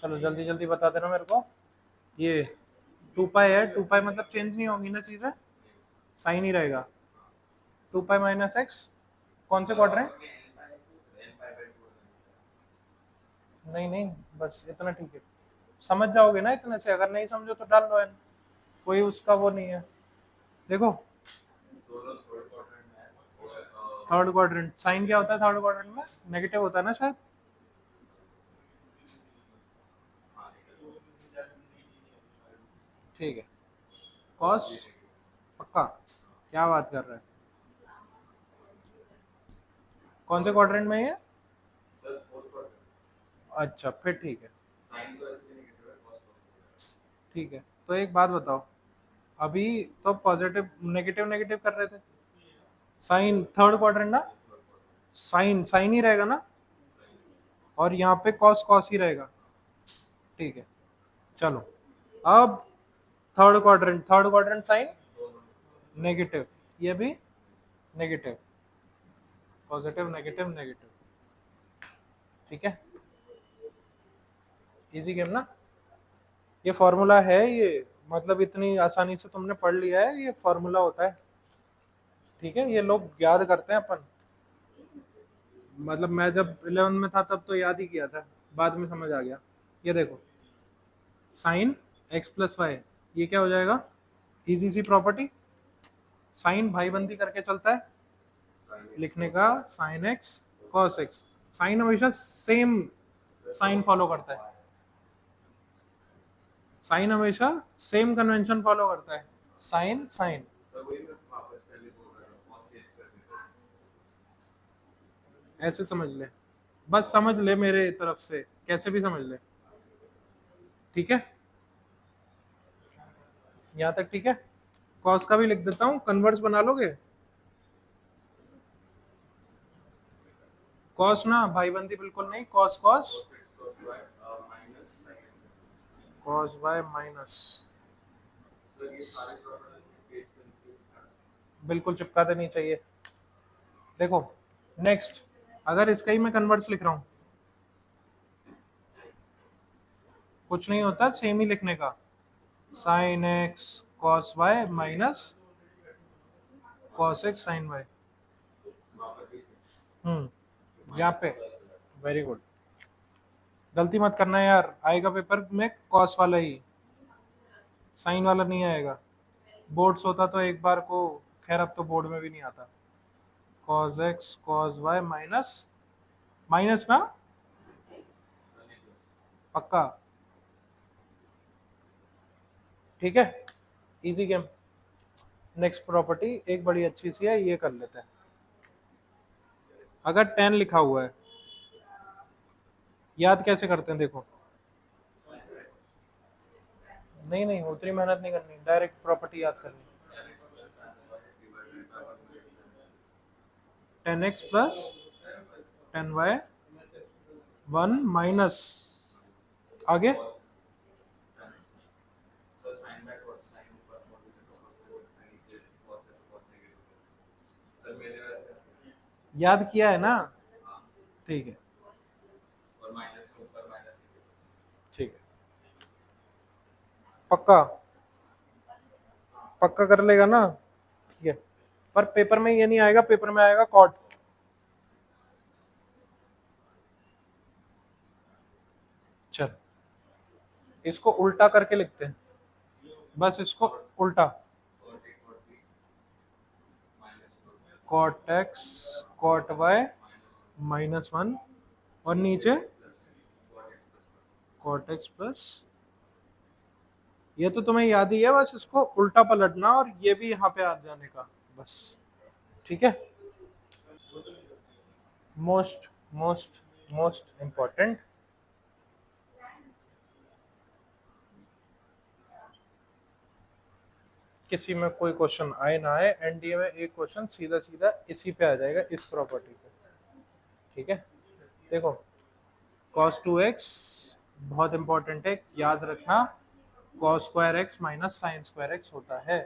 चलो जल्दी जल्दी बता देना मेरे को। ये 2 पाई है, 2 पाई मतलब चेंज नहीं होगी ना चीज़ें, साइन ही रहेगा। 2 पाई - x कौन से क्वाड्रेंट? नहीं नहीं, बस इतना ठीक है, समझ जाओगे ना इतने से। अगर नहीं समझो तो डाल लो n, कोई उसका वो नहीं है। देखो थर्ड क्वाड्रेंट, साइन क्या होता है थर्ड क्वाड्रेंट में? नेगेटिव होता है ना शायद। ठीक है, कॉस पक्का। क्या बात कर रहे हैं, कौन से क्वाड्रेंट में ये? अच्छा फिर ठीक है। ठीक है, तो एक बात बताओ, अभी तो पॉजिटिव नेगेटिव नेगेटिव कर रहे थे, साइन थर्ड क्वाड्रेंट ना, साइन साइन ही रहेगा ना, और यहाँ पे कॉस कॉस ही रहेगा। ठीक है, चलो अब थर्ड क्वाड्रेंट साइन नेगेटिव, ये भी नेगेटिव, पॉजिटिव नेगेटिव नेगेटिव। ठीक है, इजी गेम ना। ये फॉर्मूला है, ये मतलब इतनी आसानी से तुमने पढ़ लिया है, ये फॉर्मूला होता है। ठीक है, ये लोग याद करते हैं अपन, मतलब मैं जब 11 में था तब तो याद ही किया था, बाद में समझ आ गया। ये देखो, साइन x+y, ये क्या हो जाएगा? इजी सी प्रॉपर्टी, साइन भाईबंदी करके चलता है लिखने का, sine x cos x। Sine हमेशा सेम साइन फॉलो करता है, साइन हमेशा सेम कन्वेंशन फॉलो करता है, साइन साइन। ऐसे समझ ले, बस समझ ले मेरे तरफ से, कैसे भी समझ ले। ठीक है, यहाँ तक ठीक है। कॉस का भी लिख देता हूँ, कन्वर्स बना लोगे? कॉस ना भाईबंदी बिल्कुल नहीं, cos cos, cos bye minus, बिल्कुल चिपका देनी चाहिए। देखो नेक्स्ट, अगर इसका ही मैं कन्वर्स लिख रहा हूँ, कुछ नहीं होता, सेम ही लिखने का, sine x cos y minus cos x sine y. यहाँ पे वेरी गुड, गलती मत करना यार, आएगा पेपर में कॉस वाला ही, साइन वाला नहीं आएगा। बोर्ड्स होता तो एक बार को, खैर अब तो बोर्ड में भी नहीं आता। Cos x cos y minus, minus ना, पक्का। ठीक है, इजी गेम। नेक्स्ट प्रॉपर्टी एक बड़ी अच्छी सी है, ये कर लेते हैं। अगर 10 लिखा हुआ है, याद कैसे करते हैं देखो। नहीं नहीं, उतनी मेहनत नहीं करनी, डायरेक्ट प्रॉपर्टी याद करनी। 10x प्लस 10y 1 माइनस, आगे याद किया है ना? ठीक है, ठीक है, पक्का पक्का कर लेगा ना? ठीक है, पर पेपर में ये नहीं आएगा, पेपर में आएगा कॉट। चल इसको उल्टा करके लिखते हैं, बस इसको उल्टा, कॉट एक्स कॉट वाई -1, और नीचे कॉट एक्स प्लस, ये तो तुम्हें याद ही है, बस इसको उल्टा पलटना और ये भी यहाँ पे आ जाने का, बस। ठीक है, मोस्ट मोस्ट मोस्ट इम्पॉर्टेंट, किसी में कोई क्वेश्चन आए ना आए, एनडीए में एक क्वेश्चन सीधा सीधा इसी पे आ जाएगा, इस प्रॉपर्टी पे। ठीक है, देखो cos 2x बहुत इंपॉर्टेंट है, याद रखना, cos square x minus sine square x होता है।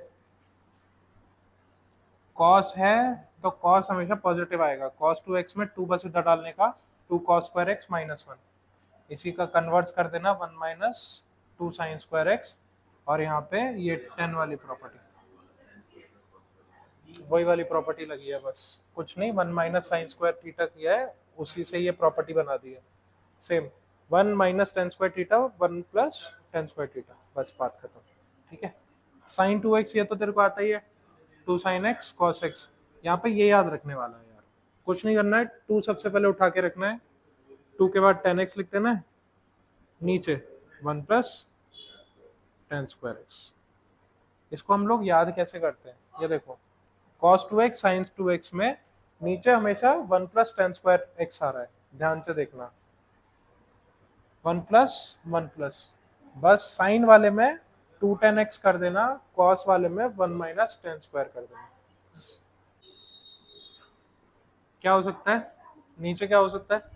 cos है तो cos हमेशा पॉजिटिव आएगा, cos 2x में 2 बस इधर डालने का, 2 cos स्क्वायर एक्स -1, इसी का कन्वर्ट्स कर देना 1 माइनस 2 साइन स्क्वायर एक्स, और यहाँ पे ये 10 वाली प्रॉपर्टी, वही वाली प्रॉपर्टी लगी है, बस कुछ नहीं, 1 माइनस साइन स्क्वायर थीटा किया है, उसी से ये प्रॉपर्टी बना दी है same. 1 minus ten square theta 1 plus ten square theta, बस बात खत्म। ठीक है, साइन 2x ये तो तेरे को आता ही है, 2 साइन एक्स कॉस एक्स, यहाँ पे ये याद रखने वाला है यार, कुछ नहीं करना है, 2 सबसे पहले उठा के रखना है, 2 के बाद 10x लिख देना है, नीचे 1 प्लस टेन स्क्वायर एक्स। इसको हम लोग याद कैसे करते हैं, ये देखो, cos 2x sin 2x में नीचे हमेशा 1 प्लस टेन स्क्वायर एक्स आ रहा है, ध्यान से देखना, 1 प्लस 1 प्लस, बस साइन वाले में 2 टेन एक्स कर देना, कॉस वाले में 1 माइनस टेन स्क्वायर कर देना। क्या हो सकता है नीचे, क्या हो सकता है,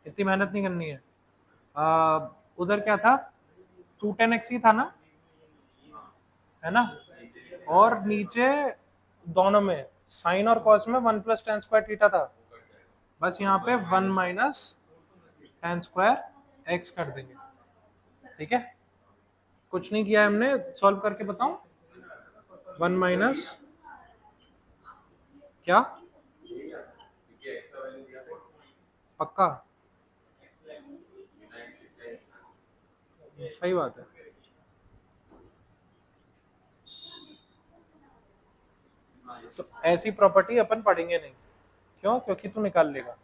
इतनी मेहनत नहीं करनी है। उधर क्या था, 2 टेन एक्स ही था ना, है ना, और नीचे दोनों में साइन और कॉस में 1 प्लस टेन स्क्वायर थीटा था, बस यहाँ पे 1 माइनस टेन स्क्वायर एक्स कर देंगे। ठीक है, कुछ नहीं किया हमने, सॉल्व करके बताऊं, 1 माइनस क्या, पक्का, सही बात है। तो ऐसी प्रॉपर्टी अपन पढ़ेंगे नहीं, क्यों, क्योंकि तू निकाल लेगा।